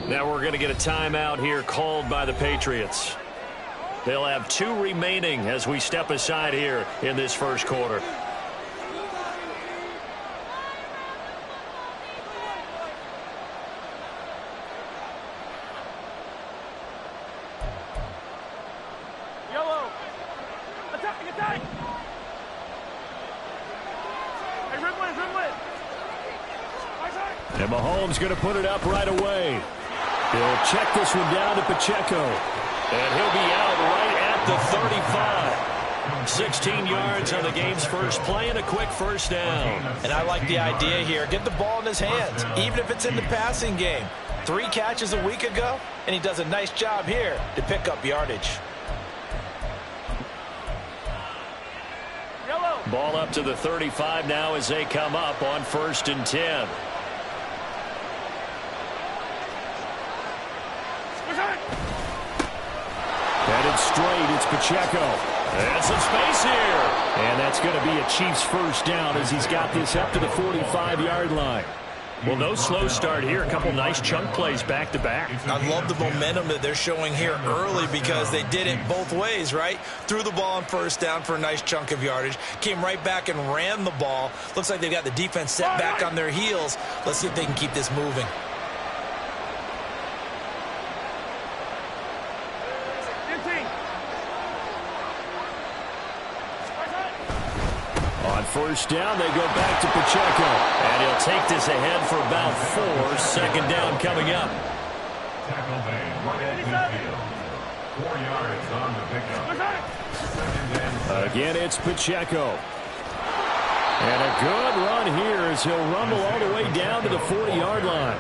Now we're going to get a timeout here called by the Patriots. They'll have 2 remaining as we step aside here in this first quarter. Yellow. Attack, attack. Hey, red. And Mahomes going to put it up right away. He'll check this one down to Pacheco. And he'll be out right at the 35. 16 yards on the game's first play and a quick first down. And I like the idea here. Get the ball in his hands, even if it's in the passing game. 3 catches a week ago, and he does a nice job here to pick up yardage. Yellow. Ball up to the 35 now as they come up on 1st and 10. Headed straight, it's Pacheco. And some space here. And that's going to be a Chiefs first down as he's got this up to the 45-yard line. Well, no slow start here. A couple nice chunk plays back-to-back. I love the momentum that they're showing here early because they did it both ways, right? Threw the ball on first down for a nice chunk of yardage. Came right back and ran the ball. Looks like they've got the defense set back on their heels. Let's see if they can keep this moving. On first down, they go back to Pacheco. And he'll take this ahead for about 4. Second down coming up. Tackle made right at midfield. 4 yards on the pickup. Again, it's Pacheco. And a good run here as he'll rumble all the way down to the 40-yard line.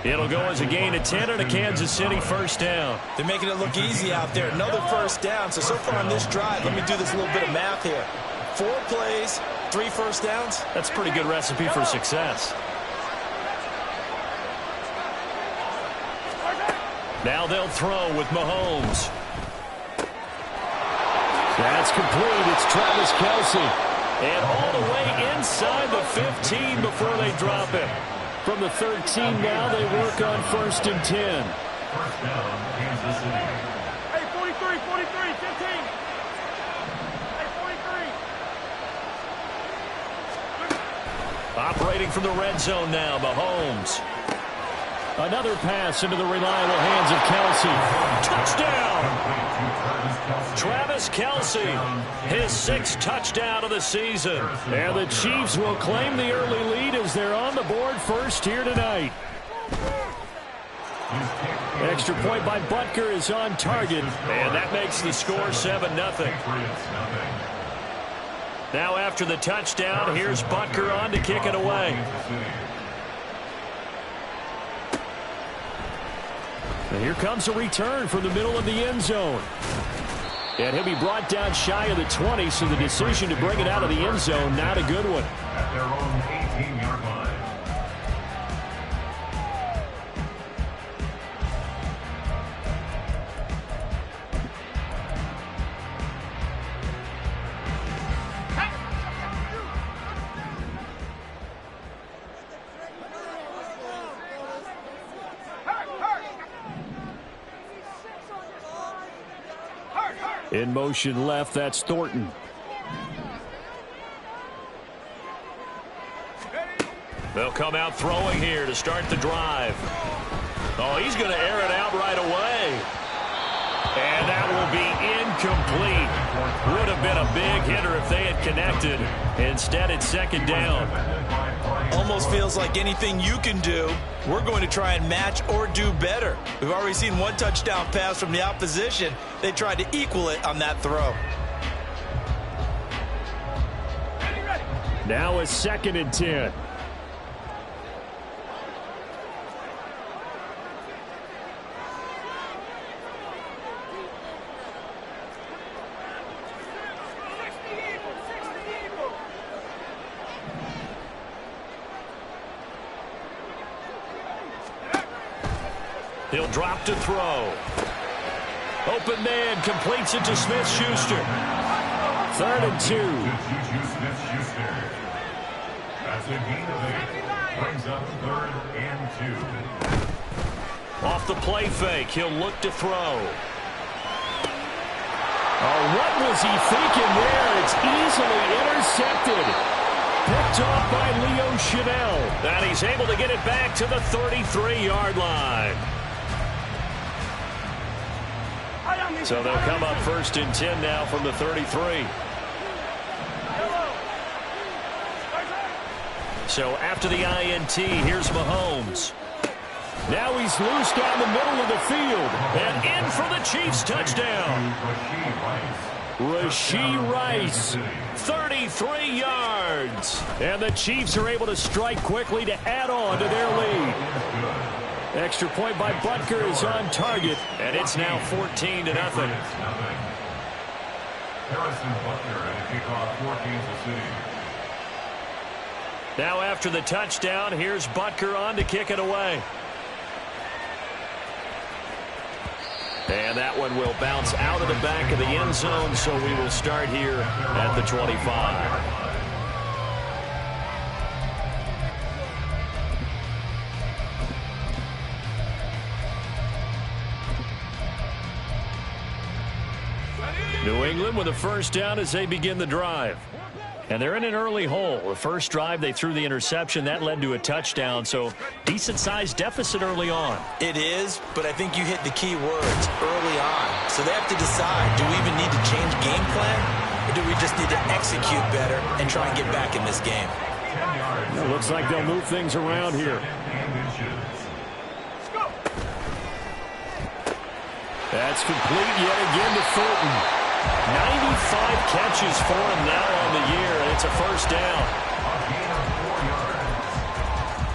It'll go as a gain of 10 and a Kansas City first down. They're making it look easy out there. Another first down. So far on this drive, let me do this little bit of math here. 4 plays, 3 first downs. That's a pretty good recipe for success. Now they'll throw with Mahomes. That's complete. It's Travis Kelce. And all the way inside the 15 before they drop it. From the 13 now, they work on 1st and 10. First down, Kansas City. Hey, 43, 15. Operating from the red zone now, Mahomes. Another pass into the reliable hands of Kelce. Touchdown! Travis Kelce, his 6th touchdown of the season. And the Chiefs will claim the early lead as they're on the board first here tonight. Extra point by Butker is on target, and that makes the score 7-0. Now after the touchdown, here's Butker on to kick it away. And here comes a return from the middle of the end zone. And he'll be brought down shy of the 20, so the decision to bring it out of the end zone, not a good one. At their own 18-yard line. In motion left, that's Thornton. They'll come out throwing here to start the drive. Oh, he's going to air it out right away. And that will be incomplete. Would have been a big hitter if they had connected. Instead, it's 2nd down. Almost feels like anything you can do, we're going to try and match or do better. We've already seen 1 touchdown pass from the opposition. They tried to equal it on that throw. Now a 2nd and 10. He'll drop to throw. Open man completes it to Smith-Schuster. 3rd and 2. Smith-Schuster. That's a gain of 8. Brings up 3rd and 2. Off the play fake, he'll look to throw. Oh, what was he thinking there? It's easily intercepted. Picked off by Leo Chanel. And he's able to get it back to the 33-yard line. So they'll come up 1st and 10 now from the 33. So after the INT, here's Mahomes. Now he's loose down the middle of the field. And in for the Chiefs touchdown. Rashee Rice, 33 yards. And the Chiefs are able to strike quickly to add on to their lead. Extra point by Butker is on target, and it's now 14-0. Harrison Butker and a kickoff for Kansas City. Now after the touchdown, here's Butker on to kick it away. And that one will bounce out of the back of the end zone, so we will start here at the 25. New England with a first down as they begin the drive. And they're in an early hole. The first drive, they threw the interception. That led to a touchdown, so decent-sized deficit early on. It is, but I think you hit the key words early on. So they have to decide, do we even need to change game plan, or do we just need to execute better and try and get back in this game? It looks like they'll move things around here. That's complete yet again to Fulton. 95 catches for him now on the year, and it's a first down. A gain of 4 yards.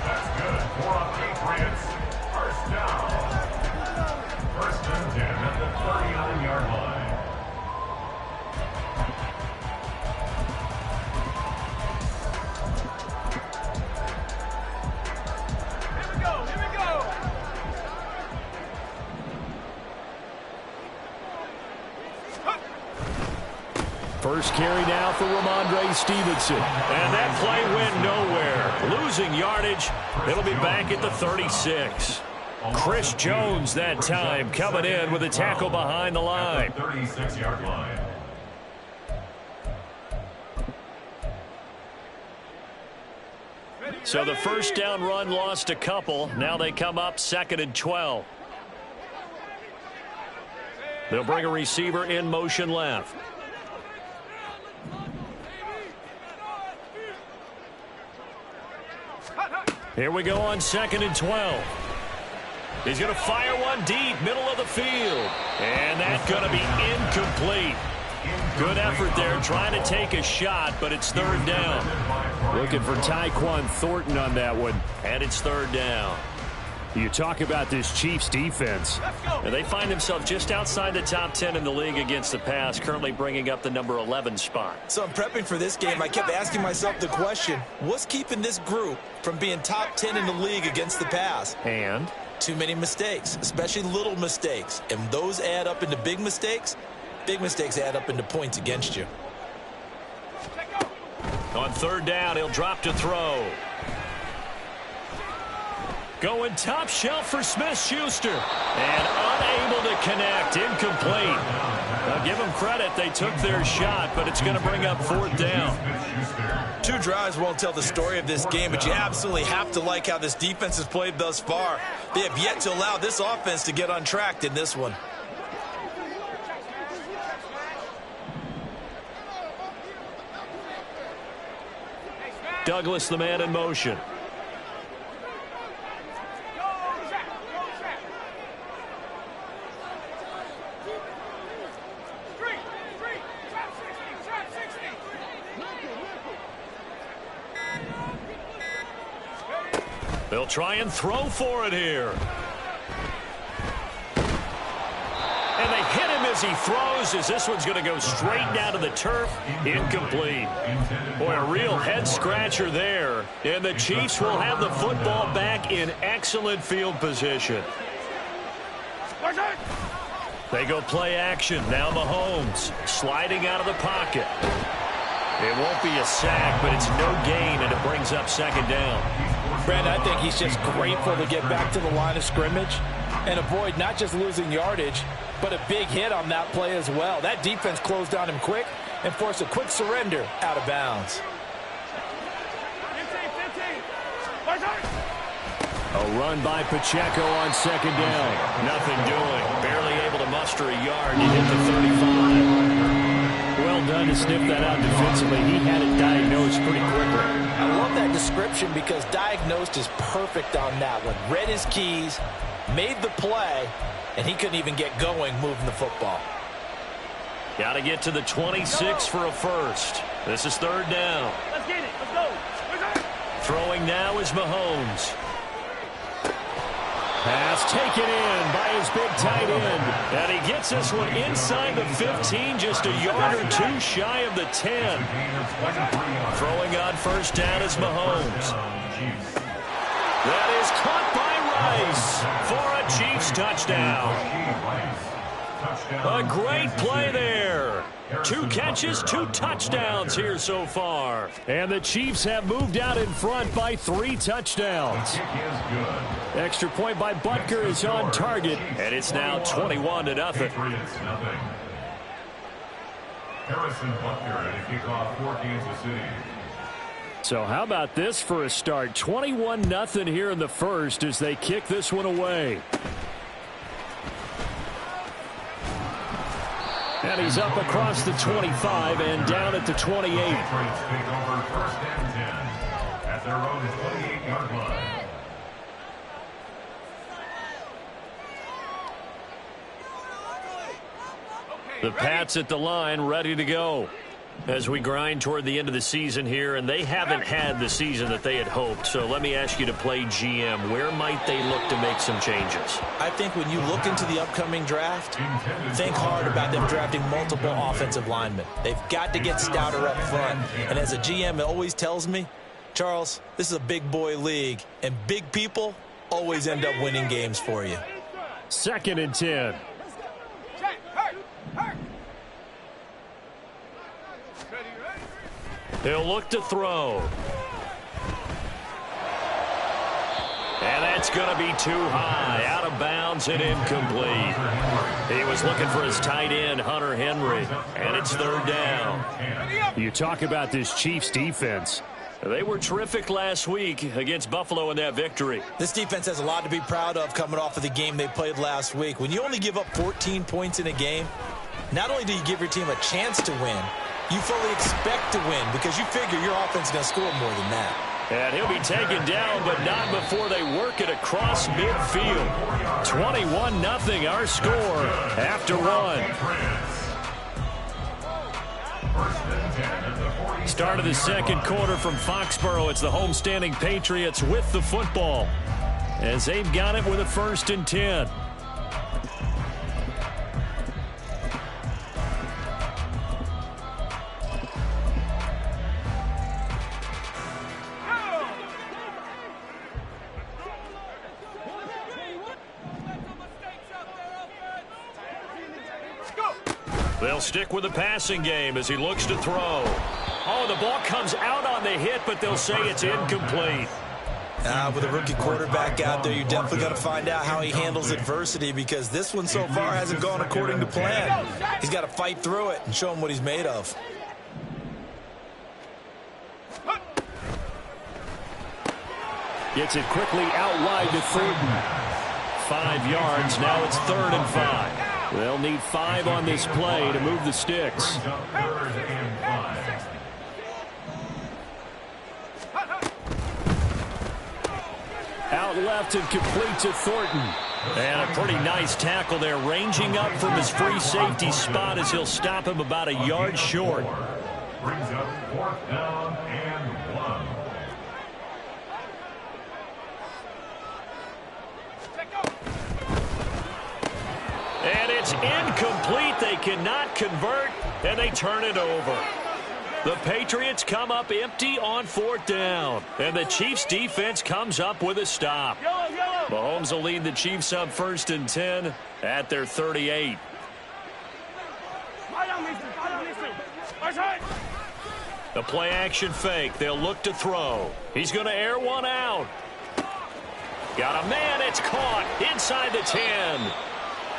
That's good. 4 on the Patriots. First down. 1st and 10 at the 39-yard line. Here we go. Here we go. First carry now for Ramondre Stevenson. And that play went nowhere. Losing yardage. It'll be back at the 36. Chris Jones that time coming in with a tackle behind the line. 36-yard line. So the first down run lost a couple. Now they come up 2nd and 12. They'll bring a receiver in motion left. Here we go on 2nd and 12. He's going to fire one deep, middle of the field. And that's going to be incomplete. Good effort there, trying to take a shot, but it's 3rd down. Looking for Tyquan Thornton on that one. And it's 3rd down. You talk about this Chiefs defense. And they find themselves just outside the top 10 in the league against the pass, currently bringing up the number 11 spot. So I'm prepping for this game. I kept asking myself the question, what's keeping this group from being top 10 in the league against the pass? And? Too many mistakes, especially little mistakes. And those add up into big mistakes. Big mistakes add up into points against you. On 3rd down, he'll drop to throw. Going top shelf for Smith-Schuster. And unable to connect. Incomplete. Now give them credit. They took their shot, but it's going to bring up 4th down. 2 drives won't tell the story of this game, but you absolutely have to like how this defense has played thus far. They have yet to allow this offense to get untracked in this one. Douglas, the man in motion. They'll try and throw for it here. And they hit him as he throws, as this one's going to go straight down to the turf. Incomplete. Boy, a real head-scratcher there. And the Chiefs will have the football back in excellent field position. They go play action. Now Mahomes sliding out of the pocket. It won't be a sack, but it's no gain, and it brings up 2nd down. Brandon, I think he's just grateful to get back to the line of scrimmage. And avoid not just losing yardage, but a big hit on that play as well. That defense closed on him quick and forced a quick surrender out of bounds. 15. A run by Pacheco on second down. Nothing doing. Barely able to muster a yard to hit the 35. Well done to sniff that out defensively. He had it diagnosed pretty quickly. I love that description because diagnosed is perfect on that one. Read his keys, made the play, and he couldn't even get going moving the football. Got to get to the 26 for a first. This is third down. Let's get it. Let's go. Throwing now is Mahomes. Pass taken in by his big tight end. And he gets this one inside the 15, just a yard or two shy of the 10. Throwing on first down is Mahomes. That is caught by Rice for a Chiefs touchdown. A great play there. 2 catches, 2 touchdowns here so far. And the Chiefs have moved out in front by 3 touchdowns. Extra point by Butker is on target, and it's now 21-0. Harrison Butker at a kickoff for Kansas City. So how about this for a start? 21-0 here in the first as they kick this one away. And he's up across the 25 and down at the 28. Take over first and 10 at their own 28-yard line. The Pats at the line, ready to go as we grind toward the end of the season here, and they haven't had the season that they had hoped. So let me ask you to play GM. Where might they look to make some changes? I think when you look into the upcoming draft, think hard about them drafting multiple offensive linemen. They've got to get stouter up front. And as a GM, it always tells me, Charles, this is a big boy league, and big people always end up winning games for you. 2nd and 10. He'll look to throw. And that's going to be too high. Out of bounds and incomplete. He was looking for his tight end, Hunter Henry. And it's third down. You talk about this Chiefs defense. They were terrific last week against Buffalo in that victory. This defense has a lot to be proud of coming off of the game they played last week. When you only give up 14 points in a game, not only do you give your team a chance to win, you fully expect to win because you figure your offense is going to score more than that. And he'll be taken down, but not before they work it across midfield. 21-0 our score after 1. Start of the second quarter from Foxborough. It's the homestanding Patriots with the football as they've got it with a 1st and 10. They'll stick with the passing game as he looks to throw. Oh, the ball comes out on the hit, but they'll say it's incomplete. With a rookie quarterback out there, you're definitely going to find out how he handles adversity because this one so far hasn't gone according to plan. He's got to fight through it and show him what he's made of. Gets it quickly out wide to Thornton. 5 yards. Now it's 3rd and 5. They'll need 5 on this play to move the sticks. Out left and complete to Thornton. And a pretty nice tackle there, ranging up from his free safety spot as he'll stop him about a yard short. Brings up 4th down and 1. And it's incomplete. They cannot convert, and they turn it over. The Patriots come up empty on 4th down, and the Chiefs defense comes up with a stop. Mahomes will lead the Chiefs up 1st and 10 at their 38. The play action fake. They'll look to throw. He's going to air one out. Got a man. It's caught inside the 10.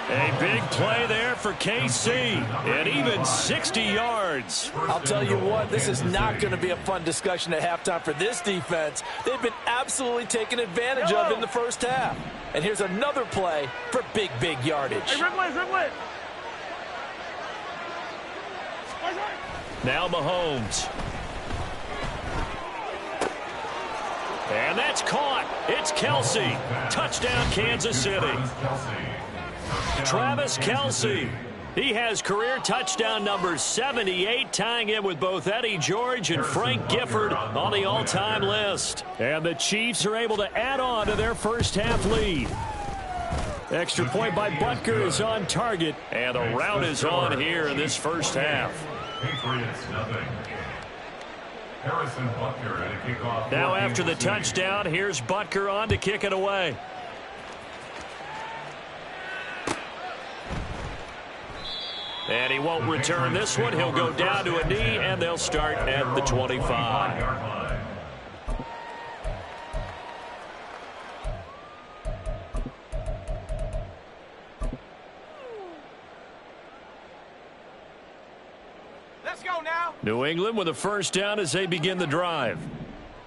A big play there for KC, and even 60 yards. I'll tell you what, this is not going to be a fun discussion at halftime for this defense. They've been absolutely taken advantage of in the first half. And here's another play for big yardage. Hey, Ripley. Now Mahomes. And that's caught. It's Kelce. Touchdown, Kansas City. Travis Kelce. He has career touchdown number 78, tying him with both Eddie George and Frank Gifford on the all-time list. And the Chiefs are able to add on to their first half lead. Extra point by Butker is on target, and the rout is on here in this first half. Patriots nothing. Harrison Butker at a kickoff. Now after the touchdown, here's Butker on to kick it away. And he won't return this one. He'll go down to a knee, and they'll start at the 25. Let's go now. New England with a first down as they begin the drive.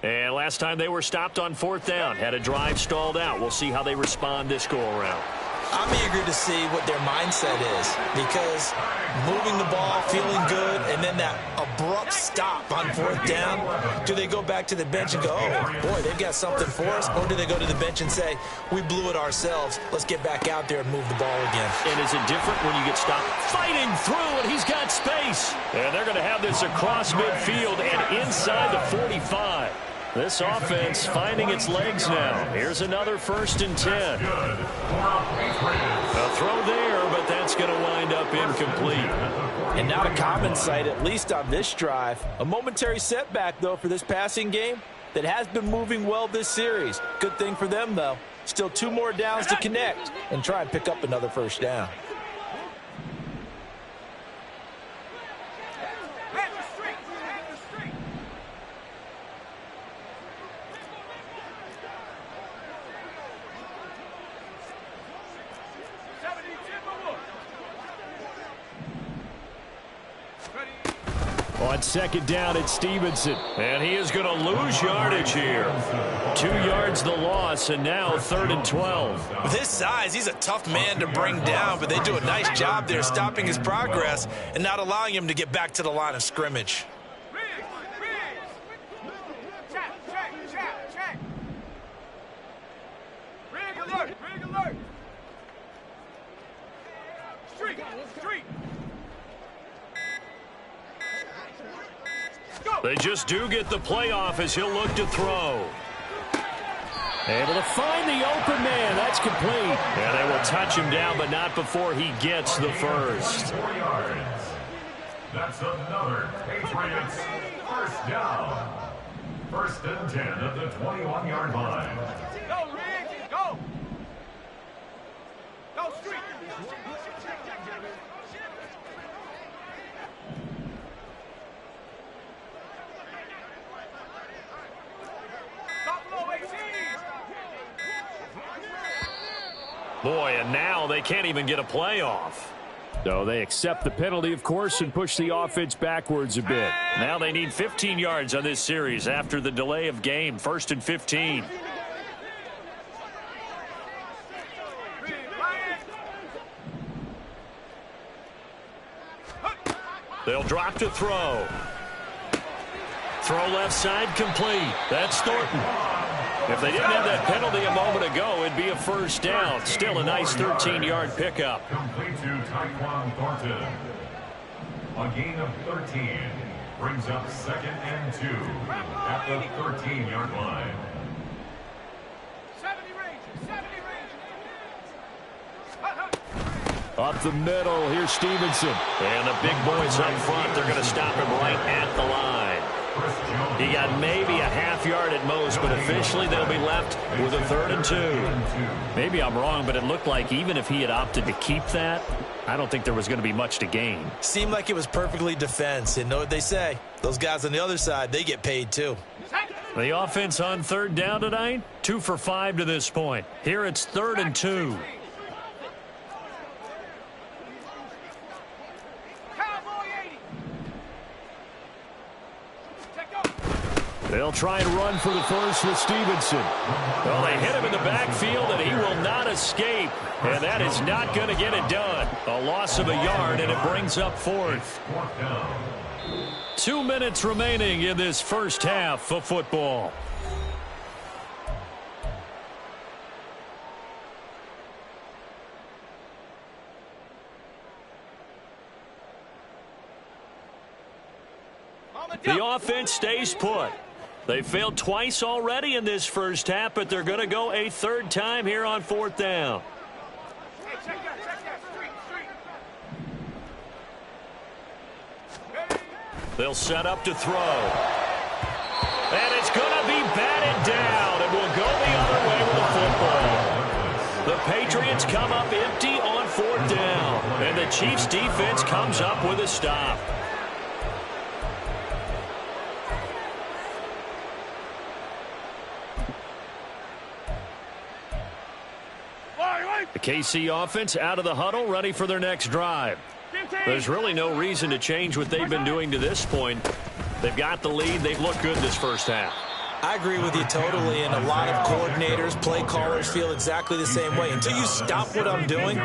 And last time they were stopped on fourth down, had a drive stalled out. We'll see how they respond this go-around. I'm eager to see what their mindset is, because moving the ball, feeling good, and then that abrupt stop on fourth down, do they go back to the bench and go, oh, boy, they've got something for us, or do they go to the bench and say, we blew it ourselves, let's get back out there and move the ball again? And is it different when you get stopped fighting through and he's got space? And they're going to have this across midfield and inside the 45. This offense finding its legs now. Here's another 1st and 10. A throw there, but that's going to wind up incomplete. And not a common sight, at least on this drive. A momentary setback, though, for this passing game that has been moving well this series. Good thing for them, though. Still 2 more downs to connect and try and pick up another first down. On second down, it's Stevenson. And he is going to lose yardage here. 2 yards the loss, and now 3rd and 12. With his size, he's a tough man to bring down, but they do a nice job there stopping his progress and not allowing him to get back to the line of scrimmage. Check. Rig alert. Street. They just do get the playoff as he'll look to throw. Able to find the open man. That's complete. And they will touch him down, but not before he gets the first. 4 yards. That's another Patriots first down. 1st and 10 at the 21-yard line. Go, Riggs. Go, Street. Boy, and now they can't even get a playoff. So they accept the penalty, of course, and push the offense backwards a bit. Now they need 15 yards on this series after the delay of game. 1st and 15. They'll drop to throw. Throw left side complete. That's Thornton. If they didn't have that penalty a moment ago, it'd be a first down. Still a nice 13-yard pickup. Complete to Tyquan Thornton. A gain of 13 brings up 2nd and 2 at the 13-yard line. 70 range. Up the middle, here's Stevenson. And the big boys up front, they're going to stop him right at the line. He got maybe a half yard at most, but officially they'll be left with a 3rd and 2. Maybe I'm wrong, but it looked like even if he had opted to keep that, I don't think there was going to be much to gain. Seemed like it was perfectly defense, and know what they say. Those guys on the other side, they get paid too. The offense on 3rd down tonight, 2 for 5 to this point. Here it's 3rd and 2. They'll try and run for the first with Stevenson. Well, they hit him in the backfield, and he will not escape. And that is not going to get it done. A loss of a yard, and it brings up 4th. 2 minutes remaining in this first half of football. The offense stays put. They failed twice already in this first half, but they're going to go a 3rd time here on 4th down. Hey, check that. Street. They'll set up to throw. And it's going to be batted down, and will go the other way with the football. The Patriots come up empty on 4th down, and the Chiefs defense comes up with a stop. The KC offense out of the huddle, ready for their next drive. There's really no reason to change what they've been doing to this point. They've got the lead. They've looked good this first half. I agree with you totally, and a lot of coordinators, play callers feel exactly the same way. Until you stop what I'm doing,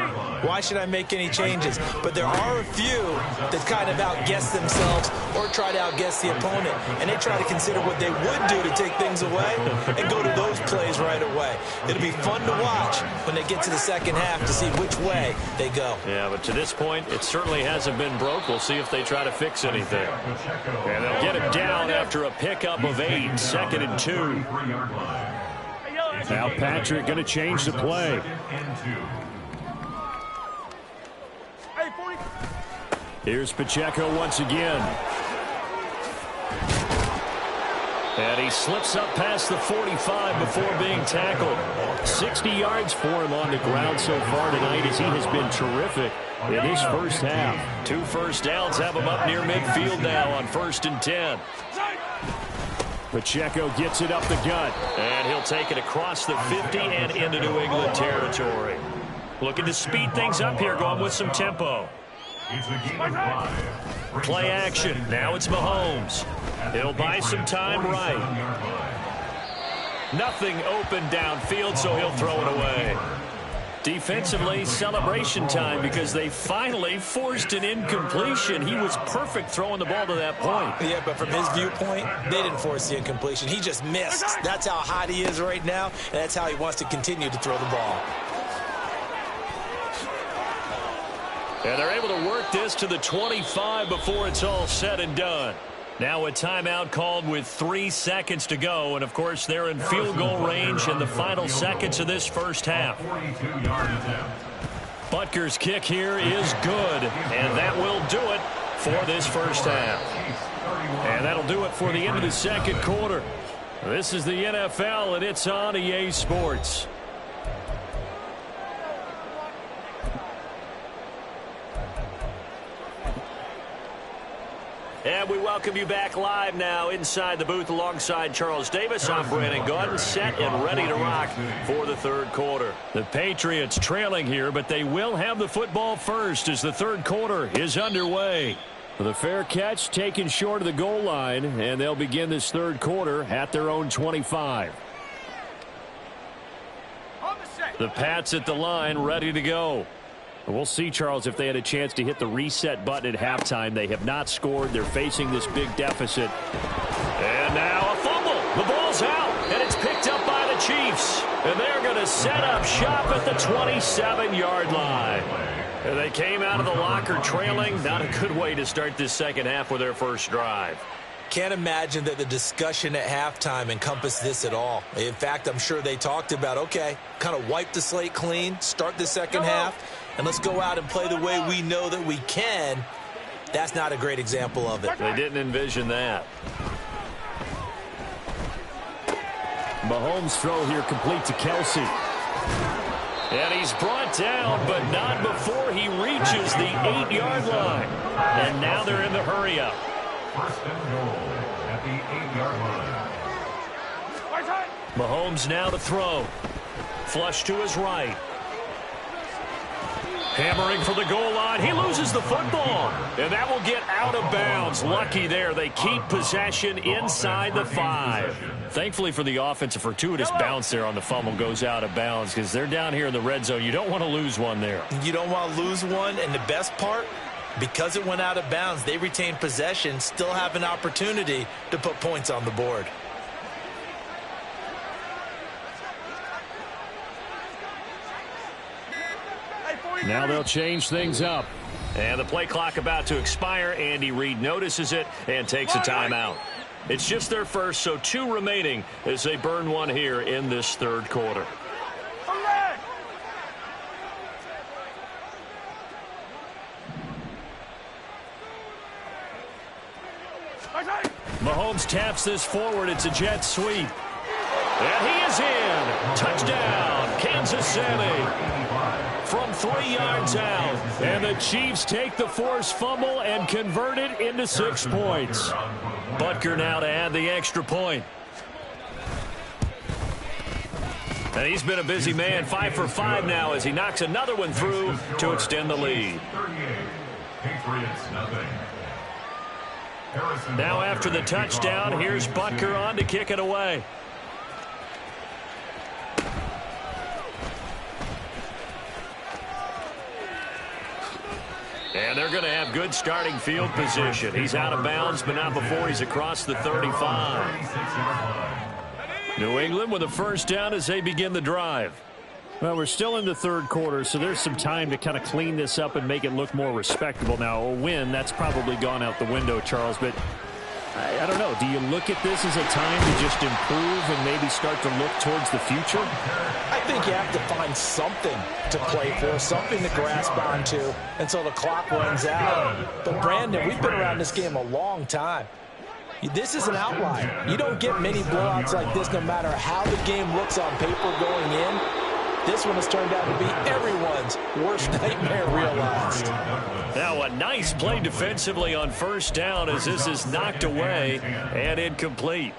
why should I make any changes? But there are a few that kind of outguess themselves or try to outguess the opponent, and they try to consider what they would do to take things away and go to those plays right away. It'll be fun to watch when they get to the second half to see which way they go. Yeah, but to this point, it certainly hasn't been broke. We'll see if they try to fix anything. And they'll get him down after a pickup of 8, 2nd and 2. Now Patrick going to change the play. Here's Pacheco once again. And he slips up past the 45 before being tackled. 60 yards for him on the ground so far tonight as he has been terrific in his first half. 2 first downs have him up near midfield now on 1st and 10. Pacheco gets it up the gut. And he'll take it across the 50 and into New England territory. Looking to speed things up here, going with some tempo. Play action. Now it's Mahomes. He'll buy some time right. Nothing open downfield, so he'll throw it away. Defensively, celebration time because they finally forced an incompletion. He was perfect throwing the ball to that point. Yeah, but from his viewpoint, they didn't force the incompletion. He just missed. That's how hot he is right now, and that's how he wants to continue to throw the ball. And they're able to work this to the 25 before it's all said and done. Now a timeout called with 3 seconds to go. And, of course, they're in field goal range in the final seconds of this first half. Butker's kick here is good. And that will do it for this first half. And that'll do it for the end of the second quarter. This is the NFL, and it's on EA Sports. And we welcome you back live now inside the booth alongside Charles Davis. I'm Brandon Gaudin, set and ready to rock for the third quarter. The Patriots trailing here, but they will have the football first as the third quarter is underway. The fair catch taken short of the goal line, and they'll begin this third quarter at their own 25. The Pats at the line, ready to go. We'll see, Charles, if they had a chance to hit the reset button at halftime. They have not scored. They're facing this big deficit. And now a fumble. The ball's out, and it's picked up by the Chiefs. And they're going to set up shop at the 27-yard line. And they came out of the locker trailing. Not a good way to start this second half with their first drive. Can't imagine that the discussion at halftime encompassed this at all. In fact, I'm sure they talked about, okay, kind of wipe the slate clean, start the second half, and let's go out and play the way we know that we can. That's not a great example of it. They didn't envision that. Mahomes' throw here complete to Kelsey. And he's brought down, but not before he reaches the 8-yard line. And now they're in the hurry-up. First and goal at the 8-yard line. Mahomes now to throw. Flush to his right. Hammering for the goal line. He loses the football. And that will get out of bounds. Lucky there. They keep possession inside the 5. Thankfully for the offense, a fortuitous bounce there on the fumble goes out of bounds because they're down here in the red zone. You don't want to lose one there. You don't want to lose one. And the best part, because it went out of bounds, they retain possession, still have an opportunity to put points on the board. Now they'll change things up. And the play clock about to expire. Andy Reid notices it and takes a timeout. It's just their first, so 2 remaining as they burn one here in this third quarter. Mahomes taps this forward. It's a jet sweep. And he is in. Touchdown, Kansas City. From 3 yards out. And the Chiefs take the forced fumble and convert it into 6 points. Butker now to add the extra point. And he's been a busy man, 5 for 5 now as he knocks another one through to extend the lead. Now after the touchdown, here's Butker on to kick it away. And they're going to have good starting field position. He's out of bounds, but not before he's across the 35. New England with a first down as they begin the drive. Well, we're still in the third quarter, so there's some time to kind of clean this up and make it look more respectable. Now, a win, that's probably gone out the window, Charles, but I don't know. Do you look at this as a time to just improve and maybe start to look towards the future? I think you have to find something to play for, something to grasp onto until the clock runs out. But, Brandon, we've been around this game a long time. This is an outlier. You don't get many blowouts like this no matter how the game looks on paper going in. This one has turned out to be everyone's worst nightmare realized. Now a nice play defensively on first down as this is knocked away and incomplete.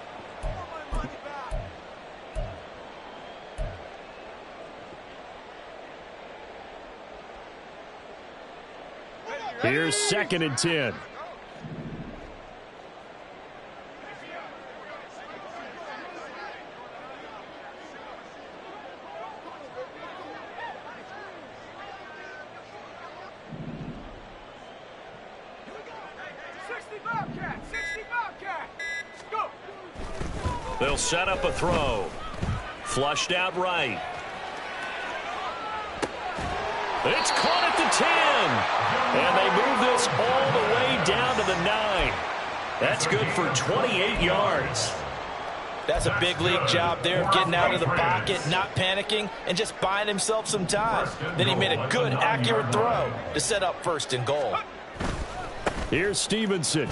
Here's 2nd and 10. They'll set up a throw. Flushed out right. It's caught at the 10. And they move this all the way down to the 9. That's good for 28 yards. That's a big league job there of getting out of the pocket, not panicking, and just buying himself some time. Then he made a good, accurate throw to set up 1st and goal. Here's Stevenson.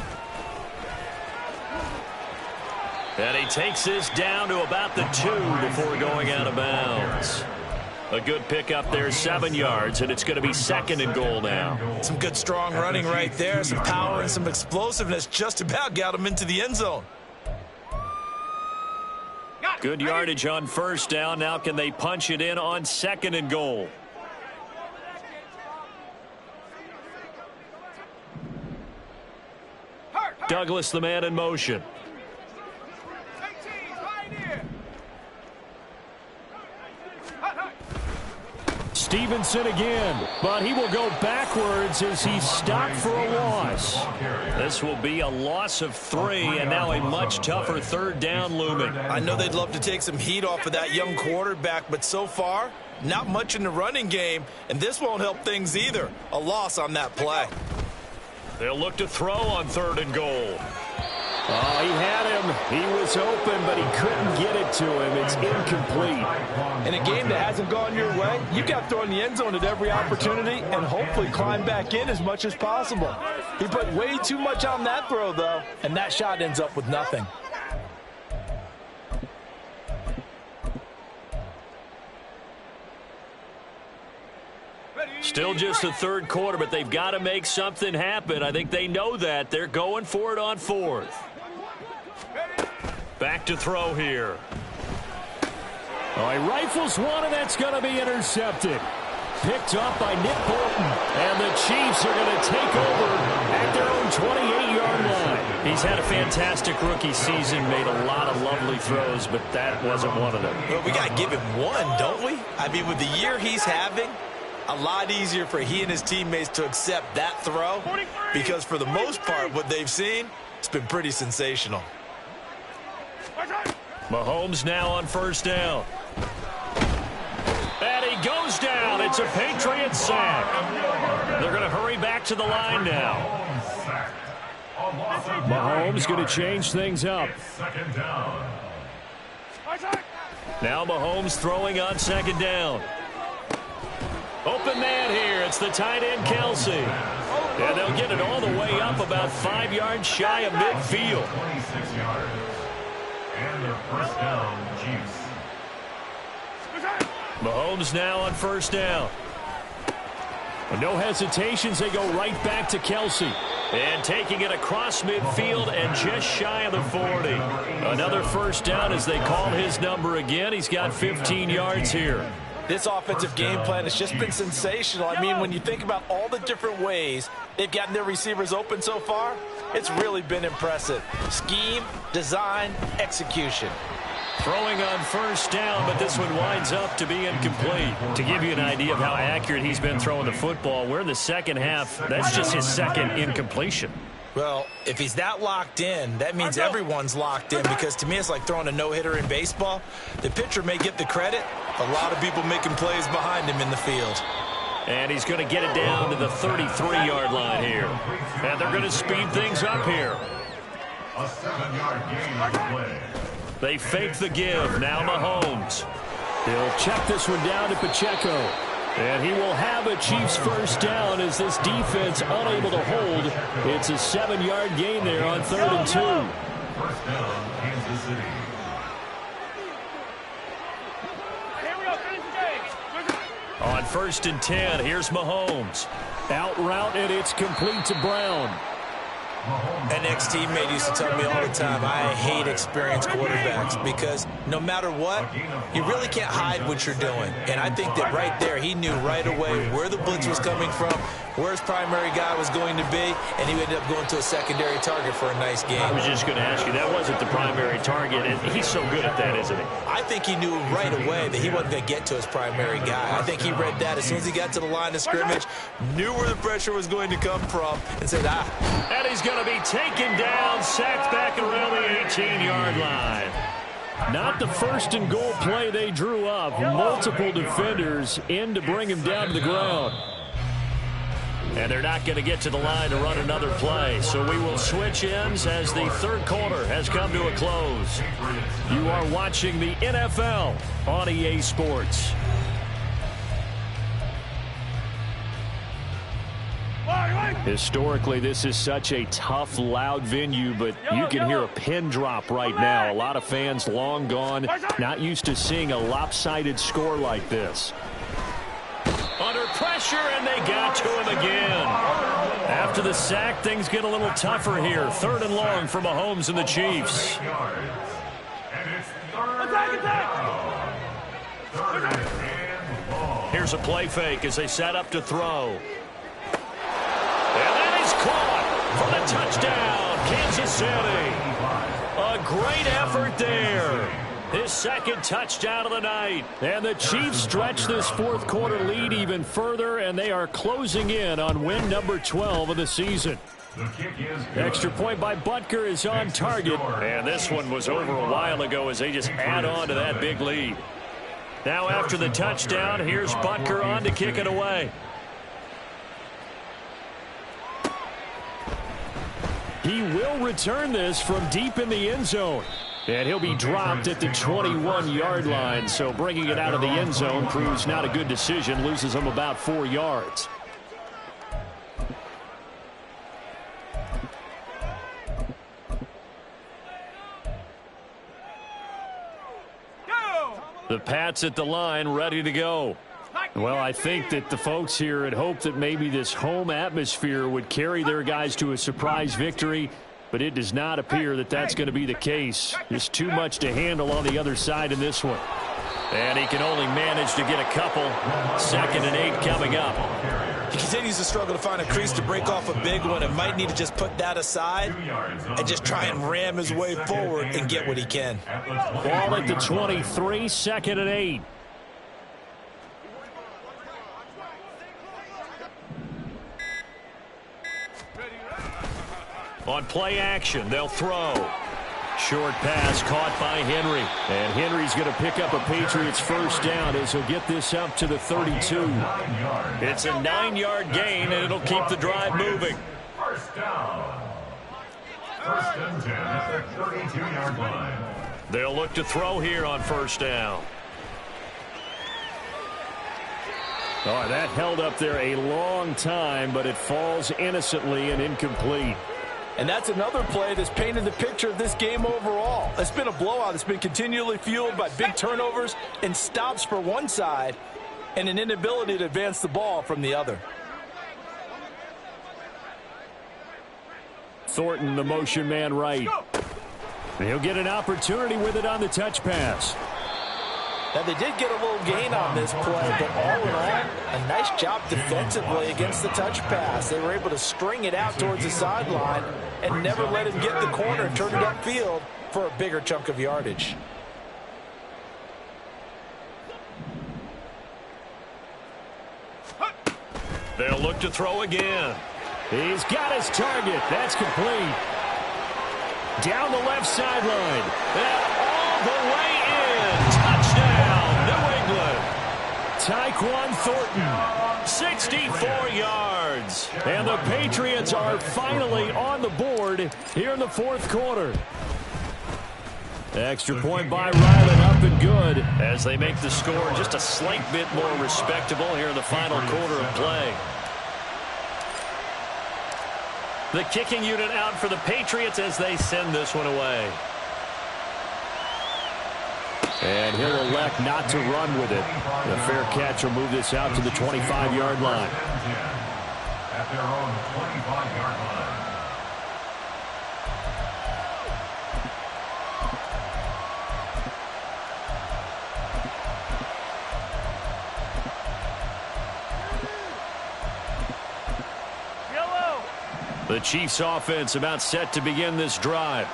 And he takes this down to about the 2 before going out of bounds. A good pickup there, 7 yards, and it's going to be 2nd and goal now. Some good strong running right there, some power and some explosiveness just about got him into the end zone. Good yardage on first down. Now can they punch it in on 2nd and goal? Douglas, the man in motion. Stevenson again, but he will go backwards as he's stopped for a loss. This will be a loss of 3, and now a much tougher 3rd down looming. I know they'd love to take some heat off of that young quarterback, but so far, not much in the running game, and this won't help things either. A loss on that play. They'll look to throw on 3rd and goal. Oh, he had him. He was open, but he couldn't get it to him. It's incomplete. In a game that hasn't gone your way, you've got to throw in the end zone at every opportunity and hopefully climb back in as much as possible. He put way too much on that throw, though, and that shot ends up with nothing. Still just the 3rd quarter, but they've got to make something happen. I think they know that. They're going for it on 4th. Back to throw here. Oh, he rifles one, and that's going to be intercepted. Picked up by Nick Bolton. And the Chiefs are going to take over at their own 28-yard line. He's had a fantastic rookie season, made a lot of lovely throws, but that wasn't one of them. Well, we got to give him one, don't we? I mean, with the year he's having, a lot easier for he and his teammates to accept that throw because for the most part, what they've seen, it's been pretty sensational. Mahomes now on first down. And he goes down. It's a Patriots sack. They're going to hurry back to the line now. Mahomes going to change things up. Now Mahomes throwing on second down. Open man here. It's the tight end, Kelce. And they'll get it all the way up about 5 yards shy of midfield. 26 yards. And their first down, Chiefs. Mahomes now on first down. With no hesitations, they go right back to Kelce. And taking it across midfield and just shy of the 40. Another first down as they call his number again. He's got 15 yards here. This offensive game plan has just been sensational. I mean, when you think about all the different ways they've gotten their receivers open so far, it's really been impressive. Scheme, design, execution. Throwing on first down, but this one winds up to be incomplete. To give you an idea of how accurate he's been throwing the football, we're in the second half. That's just his second incompletion. Well, if he's that locked in, that means everyone's locked in because to me it's like throwing a no-hitter in baseball. The pitcher may get the credit. A lot of people making plays behind him in the field. And he's going to get it down to the 33-yard line here. And they're going to speed things up here. A 7-yard gain on the play. They fake the give. Now Mahomes. He'll check this one down to Pacheco. And he will have a Chiefs first down as this defense unable to hold. It's a 7-yard gain there on 3rd and 2. First down, Kansas City. On 1st and 10, here's Mahomes. Out route, and it's complete to Brown. An ex-teammate used to tell me all the time, I hate experienced quarterbacks because no matter what, you really can't hide what you're doing. And I think that right there, he knew right away where the blitz was coming from, where his primary guy was going to be, and he ended up going to a secondary target for a nice game. I was just going to ask you, that wasn't the primary target, and he's so good at that, isn't he? I think he knew right away that he wasn't going to get to his primary guy. I think he read that as soon as he got to the line of scrimmage, knew where the pressure was going to come from, and said, And he's going to be taken down, sacked back around the 18-yard line. Not the first and goal play they drew up. Multiple defenders in to bring him down to the ground. And they're not going to get to the line to run another play. So we will switch ends as the third quarter has come to a close. You are watching the NFL on EA Sports. Historically, this is such a tough, loud venue, but you can hear a pin drop right now. A lot of fans long gone, not used to seeing a lopsided score like this. Under pressure, and they got to him again. After the sack, things get a little tougher here. 3rd and long for Mahomes and the Chiefs. Here's a play fake as they set up to throw. And that is caught for the touchdown, Kansas City. A great effort there. His second touchdown of the night. And the Chiefs stretch this fourth quarter lead even further, and they are closing in on win number 12 of the season. Extra point by Butker is on target. And this one was over a while ago as they just add on to that big lead. Now after the touchdown, here's Butker on to kick it away. He will return this from deep in the end zone. And he'll be dropped at the 21-yard line. So bringing it out of the end zone proves not a good decision. Loses him about 4 yards. The Pats at the line, ready to go. Well, I think that the folks here had hoped that maybe this home atmosphere would carry their guys to a surprise victory, but it does not appear that that's going to be the case. There's too much to handle on the other side in this one. And he can only manage to get a couple. 2nd and 8 coming up. He continues to struggle to find a crease to break off a big one and might need to just put that aside and just try and ram his way forward and get what he can. Ball at the 23, 2nd and 8. On play action, they'll throw. Short pass caught by Henry. And Henry's going to pick up a Patriots first down as he'll get this up to the 32. It's a 9-yard gain, and it'll keep the drive moving. First down. 1st and 10 at the 32-yard line. They'll look to throw here on 1st down. Oh, that held up there a long time, but it falls innocently and incomplete. And that's another play that's painted the picture of this game overall. It's been a blowout. It's been continually fueled by big turnovers and stops for one side and an inability to advance the ball from the other. Thornton, the motion man right. He'll get an opportunity with it on the touch pass. Now, they did get a little gain on this play, but all in all, a nice job defensively against the touch pass. They were able to string it out towards the sideline and never let him get the corner and turn it upfield for a bigger chunk of yardage. They'll look to throw again. He's got his target. That's complete. Down the left sideline. And all the way in. Touchdown, New England. Tyquan Thornton, 64 yards. And the Patriots are finally on the board here in the 4th quarter. Extra point by Ryland, up and good, as they make the score just a slight bit more respectable here in the final quarter of play. The kicking unit out for the Patriots as they send this one away. And he'll elect not to run with it. The fair catch will move this out to the 25-yard line. At their own 25-yard line. The Chiefs offense about set to begin this drive.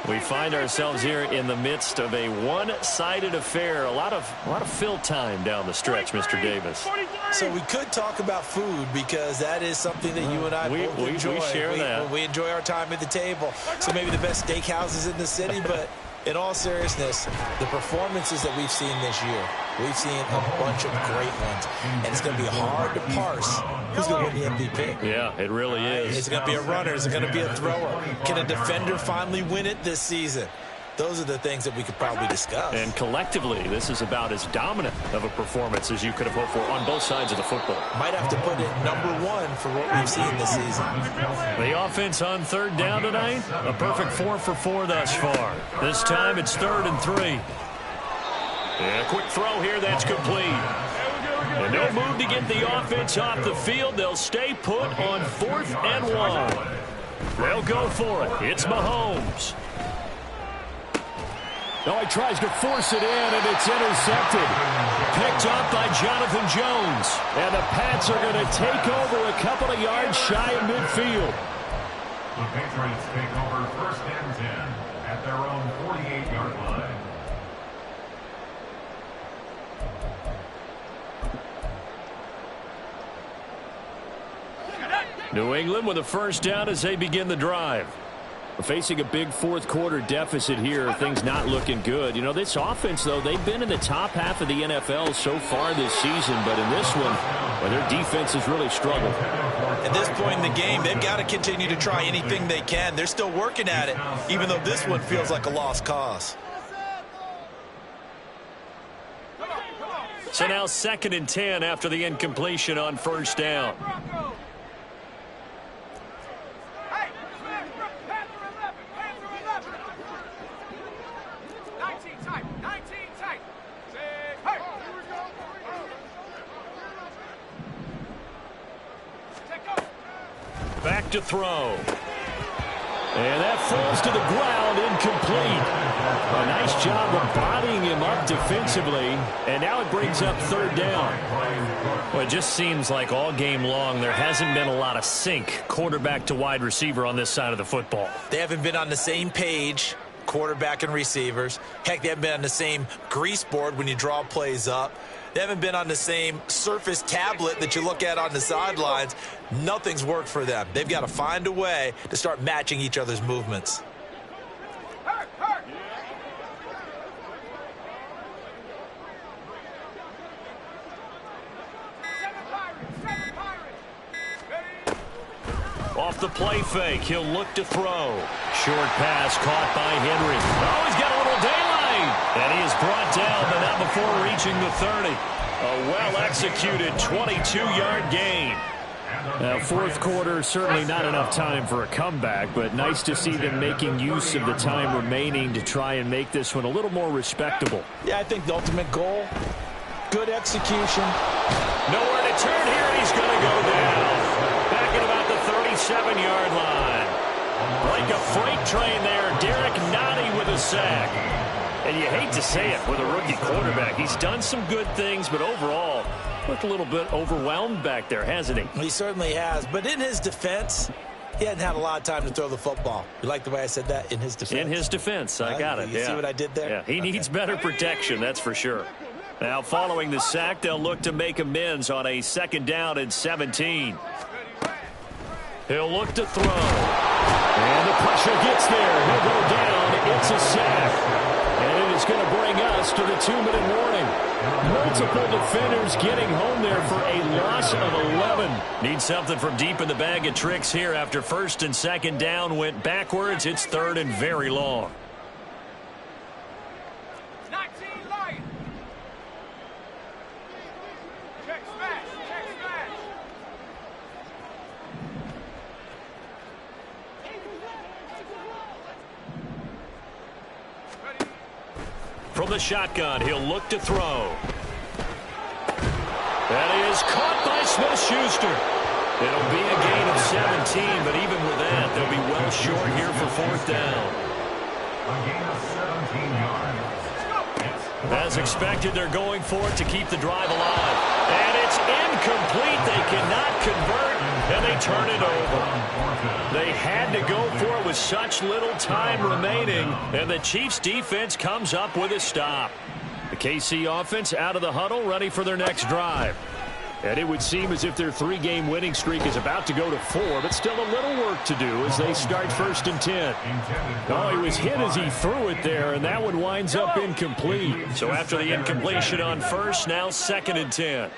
We find ourselves here in the midst of a one-sided affair. A lot of fill time down the stretch, Mr. Davis. So we could talk about food because that is something that you and I both enjoy. We share that. We enjoy our time at the table. So maybe the best steakhouses in the city, but in all seriousness, the performances that we've seen this year, we've seen a bunch of great ones. And it's going to be hard to parse who's going to win the MVP. Yeah, it really is. Is it going to be a runner? Is it going to be a thrower? Can a defender finally win it this season? Those are the things that we could probably discuss. And collectively, this is about as dominant of a performance as you could have hoped for on both sides of the football. Might have to put it #1 for what we've seen this season. The offense on 3rd down tonight, a perfect 4 for 4 thus far. This time it's 3rd and 3. And a quick throw here, that's complete. And no move to get the offense off the field. They'll stay put on 4th and 1. They'll go for it. It's Mahomes. Oh, he tries to force it in, and it's intercepted. Picked up by Jonathan Jones. And the Pats are going to take over a couple of yards shy of midfield. The Patriots take over 1st and 10 at their own 48-yard line. New England with a first down as they begin the drive. We're facing a big 4th quarter deficit here. Things not looking good. You know, this offense, though, they've been in the top half of the NFL so far this season. But in this one, well, their defense has really struggled. At this point in the game, they've got to continue to try anything they can. They're still working at it, even though this one feels like a lost cause. So now 2nd and 10 after the incompletion on 1st down. Back to throw. And that falls to the ground, incomplete. A nice job of bodying him up defensively, and now it brings up third down. Well, it just seems like all game long there hasn't been a lot of sync quarterback to wide receiver on this side of the football. They haven't been on the same page, quarterback and receivers. Heck, they haven't been on the same grease board when you draw plays up. They haven't been on the same Surface tablet that you look at on the sidelines. Nothing's worked for them. They've got to find a way to start matching each other's movements. Off the play fake, he'll look to throw. Short pass caught by Henry. Oh, he's got a little daylight. And he is brought down, but not before reaching the 30. A well-executed 22-yard gain. Now, fourth quarter, certainly not enough time for a comeback, but nice to see them making use of the time remaining to try and make this one a little more respectable. Yeah, I think the ultimate goal, good execution. Nowhere to turn here, and he's going to go down. Back at about the 37-yard line. Like a freight train there, Derek Nottie with a sack. And you hate to say it with a rookie quarterback. He's done some good things, but overall, looked a little bit overwhelmed back there, hasn't he? He certainly has. But in his defense, he hadn't had a lot of time to throw the football. You like the way I said that? In his defense? In his defense, I got it. You see what I did there? Yeah, he needs better protection, that's for sure. Now, following the sack, they'll look to make amends on a 2nd down and 17. He'll look to throw. And the pressure gets there. He'll go down. It's a sack. And it is going to bring us to the 2-minute warning. Multiple defenders getting home there for a loss of 11. Need something from deep in the bag of tricks here after 1st and 2nd down went backwards. It's 3rd and very long. From the shotgun, he'll look to throw. That is caught by Smith-Schuster. It'll be a gain of 17, but even with that, they'll be well short here for 4th down. A gain of 17 yards. As expected, they're going for it to keep the drive alive. And it's incomplete. They cannot convert, and they turn it over. They had to go for it with such little time remaining, and the Chiefs' defense comes up with a stop. The KC offense out of the huddle, ready for their next drive. And it would seem as if their 3-game winning streak is about to go to 4, but still a little work to do as they start 1st and 10. Oh, he was hit as he threw it there, and that one winds up incomplete. So after the incompletion on 1st, now 2nd and 10.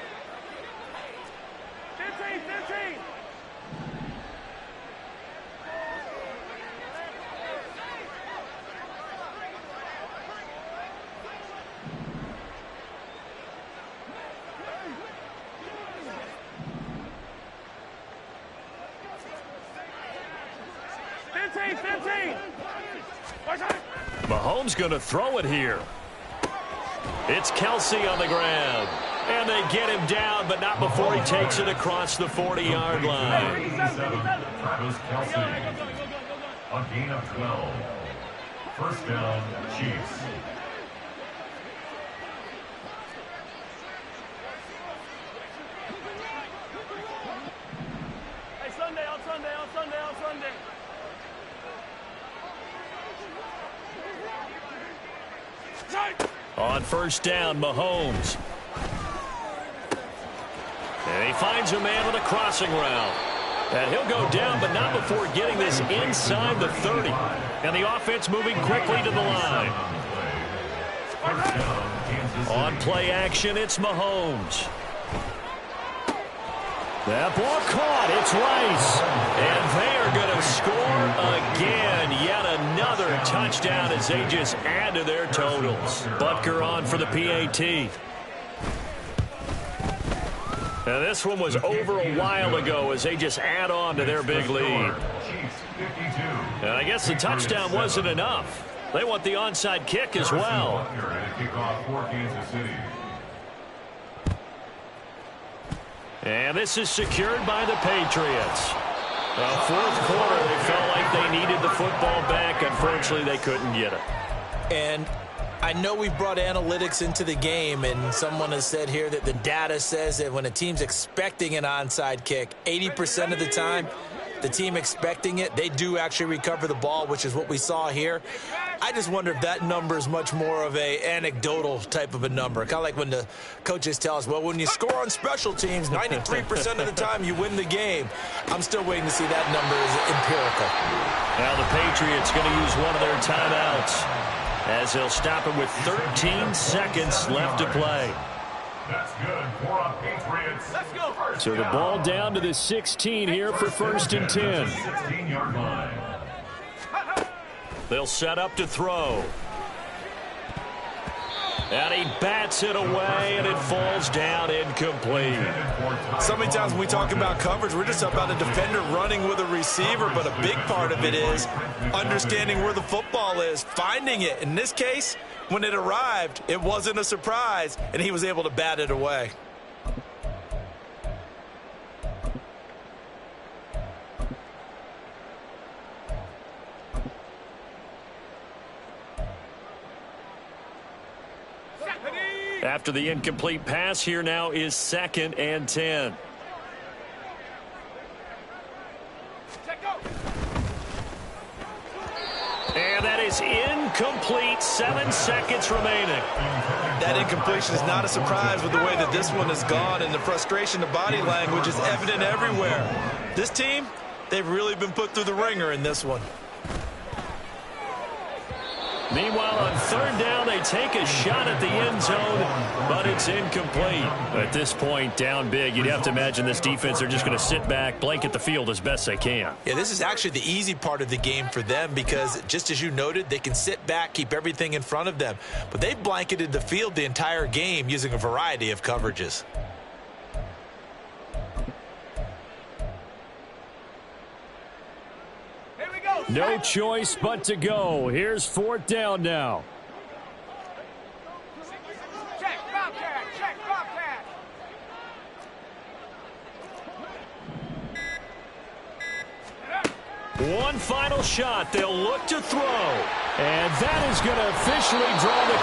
Mahomes going to throw it here. It's Kelce on the ground. And they get him down, but not before he takes it across the 40-yard line. 87, Travis Kelce. A gain of 12. 1st down, Chiefs. Hey, Sunday, on Sunday. On 1st down, Mahomes. And he finds a man with a crossing route. And he'll go down, but not before getting this inside the 30. And the offense moving quickly to the line. On play action, it's Mahomes. That ball caught. It's Rice. And they are going to score again. Yet another touchdown as they just add to their totals. Butker on for the PAT. Now this one was over a while ago as they just add on to their big lead. And I guess the touchdown wasn't enough. They want the onside kick as well. And this is secured by the Patriots. Well, fourth quarter, they felt like they needed the football back. Unfortunately, they couldn't get it. And I know we brought analytics into the game, and someone has said here that the data says that when a team's expecting an onside kick, 80% of the time, the team expecting it, they do actually recover the ball, which is what we saw here. I just wonder if that number is much more of a anecdotal type of a number. Kind of like when the coaches tell us, well, when you score on special teams, 93% of the time you win the game. I'm still waiting to see that number is empirical. Now the Patriots going to use one of their timeouts as they'll stop it with 13 seconds left to play. That's good. 4 on Patriots. Let's go. So the ball down to the 16 here for 1st and 10. 16-yard line. They'll set up to throw. And he bats it away, and it falls down incomplete. So many times when we talk about coverage, we're just about a defender running with a receiver, but a big part of it is understanding where the football is, finding it. In this case, when it arrived, it wasn't a surprise, and he was able to bat it away. After the incomplete pass, here now is 2nd and 10. And that is incomplete. 7 seconds remaining. That incompletion is not a surprise with the way that this one has gone, and the frustration, the body language is evident everywhere. This team, they've really been put through the ringer in this one. Meanwhile, on 3rd down, they take a shot at the end zone, but it's incomplete. At this point, down big, you'd have to imagine this defense, they're just going to sit back, blanket the field as best they can. Yeah, this is actually the easy part of the game for them because, just as you noted, they can sit back, keep everything in front of them. But they've blanketed the field the entire game using a variety of coverages. No choice but to go. Here's 4th down now. Check, Bobcat, check, Bobcat. One final shot. They'll look to throw. And that is going to officially draw the